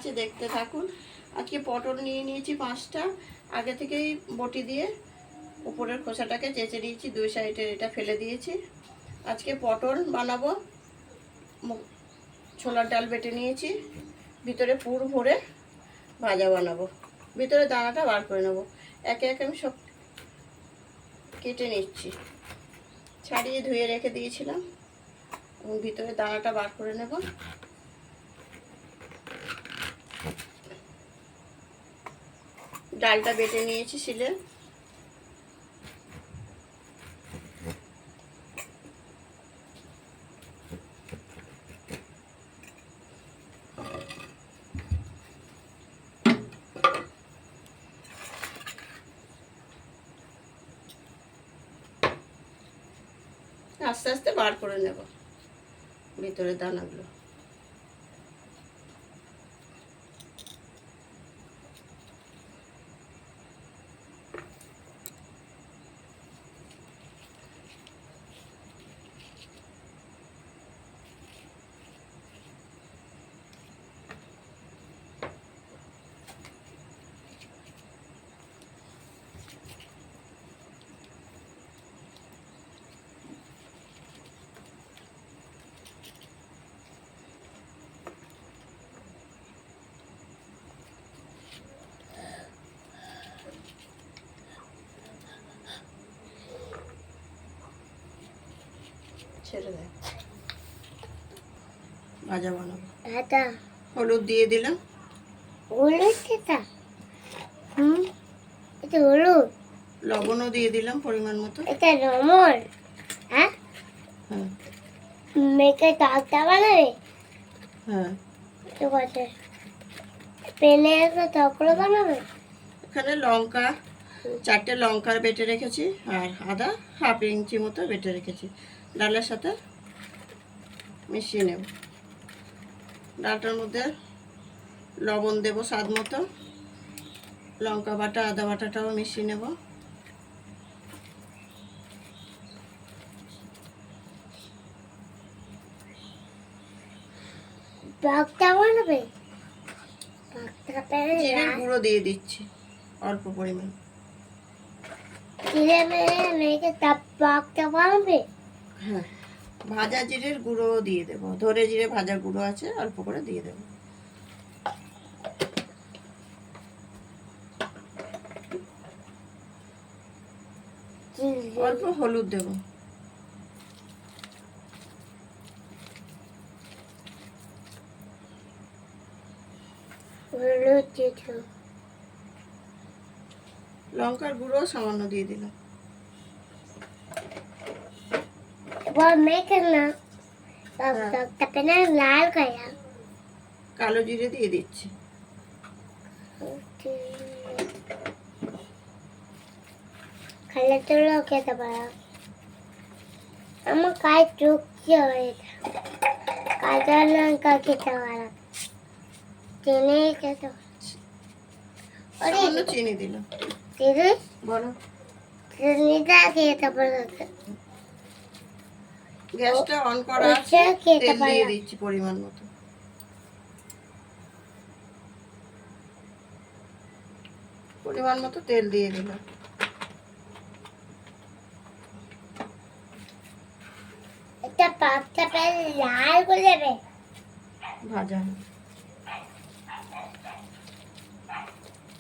দেখাচ্ছি, দেখতে থাকুন। আজকে পটল নিয়ে নিয়েছি 5টা, আগে থেকেই বটি দিয়ে উপরের খোসাটাকে চেঁচে দিয়েছি, 2 সাইডের এটা ফেলে দিয়েছি। আজকে পটল বানাবো। ছোলার ডাল বেটে নিয়েছি, ভিতরে পুর ভরে ভাজা বানাবো। ভিতরে দানাটা বার করে নেবো। একে একে আমি সব কেটে নিচ্ছি, ছাড়িয়ে ধুয়ে রেখে দিয়েছিলাম এবং ভিতরে দানাটা বার করে নেব। ডালটা বেটে নিয়েছি শিলে। আস্তে আস্তে বার করে নেব ভিতরে দানাগুলো। ছেড়ে দেয়, ভাজা বানাবো। হলুদ দিয়ে দিলাম। হলুদ এটা হলুদ। লবণও দিয়ে দিলাম পরিমাণ মতো। এটা লবণ। হ্যাঁ, মেখে টাকটা বানাবে। হ্যাঁ, ঠিক আছে। পেনে একটা তকড়া বানাবে। এখানে লঙ্কা 4টে লঙ্কা বেটে রেখেছি, আর আদা 1/2 ইঞ্চি মতো বেটে রেখেছি। ডালের সাথে মিশিয়ে নেব। ডালটার মধ্যে লবণ দেব স্বাদ মতো, লঙ্কা বাটা আদা বাটাটাও মিশিয়ে নেব। পাকটা বানাবে। জিরের গুঁড়ো দিয়ে দিচ্ছি অল্প পরিমাণ। জিরে মেখে পাকটা বানাবে। হ্যাঁ, ভাজা জিরের গুঁড়ো দিয়ে দেব। ধরে জিরে ভাজা গুঁড়ো আছে, অল্প করে দিয়ে দেব। অল্প হলুদ দেব। লঙ্কার গুঁড়ো সামান্য দিয়ে দিলাম। মেখে না তারপরে লাল করা কালো জিরে দিয়ে দিচ্ছি। খালে তো খেতে পারা। আমার কাজ চুক্তি হয়েছে, কাঁচা লঙ্কা খেতে পারা, চিনি খেতে সামান্য চিনি দিলাম। চিনি বলো। চিনিটা খেতে পারা। গ্যাসটা অন করা আছে, তেল দিয়ে দিচ্ছি পরিমাণ মতো। পরিমাণ মতো তেল দিয়ে দিলাম। এটা পাকটা প্রায় লাল করে যাবে ভাজা।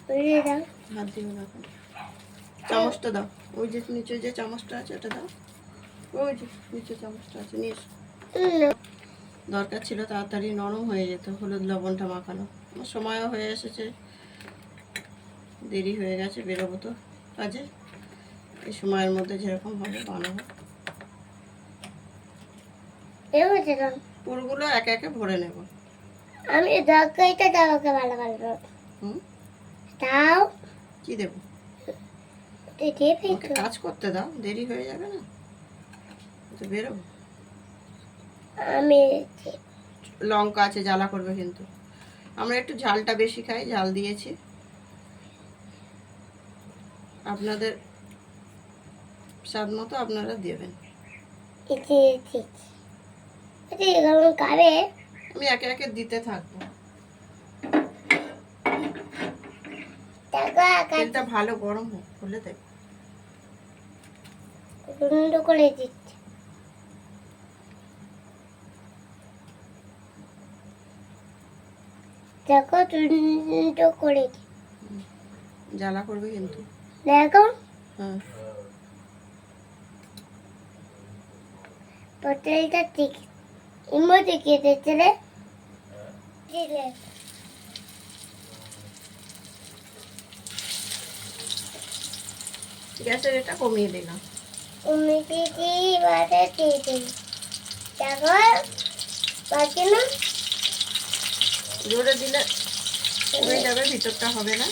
দাও, হাত দিও না, চামচটা দাও। ওই যে নিচে যে চামচটা আছে ওটা দাও। ওই যে নিচে চামচটা আছে, নিয়ে এসো। দরকার ছিল তাড়াতাড়ি নরম হয়ে যেত হলুদ লবণটা মাখানো। আমার সময়ও হয়ে এসেছে, দেরি হয়ে গেছে, বেরোবো তো কাজে। এই সময়ের মধ্যে যেরকম হবে বানাবো। পুরগুলো একে একে ভরে নেব। আমি দরকারিটা দাও, ওকে ভালো ভালো দাও। কি দেবো? কাজ করতে দাও, দেরি হয়ে যাবে না তো, বেরোবো। আমি লঙ্কা আছে, জ্বালা করবে কিন্তু। আমরা একটু ঝালটা বেশি খাই, ঝাল দিয়েছি। আপনাদের স্বাদ মতো আপনারা দেবেন। আমি একে একে দিতে থাকবো। তেলটা ভালো গরম হোক, হলে দেখ। টুন্ড করে দিচ্ছি। দেখো টুন্ড করে দিচ্ছি। জ্বালা করবে কিন্তু। দেখো হ্যাঁ, পটলটা ঠিক ইমো দেখিয়ে দিচ্ছে রে। দিলে গ্যাসের এটা কমিয়ে দিলাম। উমিটি বারে দিয়ে দিই। দেখো বাকি না জোরে দিলে কমে যাবে, ভিতরটা হবে না।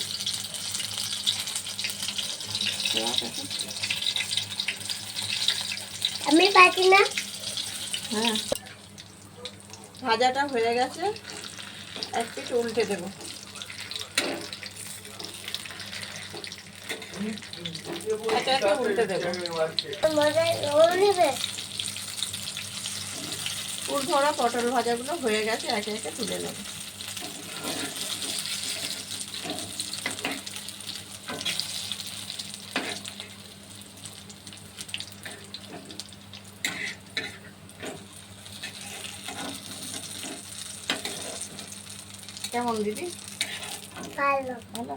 আমি বাকি না। হ্যাঁ, ভাজাটা হয়ে গেছে, এক পিঠ উল্টে দেবো। একে একে উল্টে দেবো। মজা রোল নেবে। পুর ভরা পটল ভাজাগুলো হয়ে গেছে, একে একে তুলে নেবো। কেমন দিদি? ভালো। ভালো।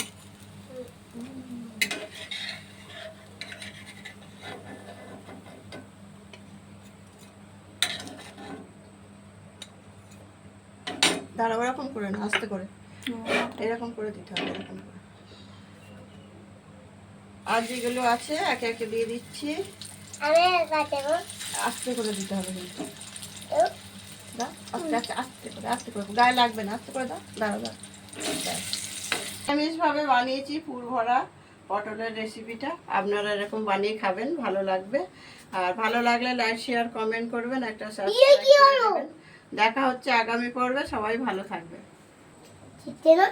দাঁড়াও, এরকম করে না, আস্তে করে, এরকম করে দিতে হবে, এরকম করে। আর যেগুলো আছে একে একে দিয়ে দিচ্ছি। আমি কাটবো। আস্তে করে দিতে হবে কিন্তু। দাও, আস্তে আস্তে আস্তে করে, আস্তে করে, গায়ে লাগবে না, আস্তে করে দাও। দাঁড়াও দাও। নিরামিষভাবে বানিয়েছি পুর ভরা পটলের রেসিপিটা। আপনারা এরকম বানিয়ে খাবেন, ভালো লাগবে। আর ভালো লাগলে লাইক শেয়ার কমেন্ট করবেন, একটা সাবস্ক্রাইব করে দেবেন। দেখা হচ্ছে আগামী পর্বে। সবাই ভালো থাকবে। ঠিক না।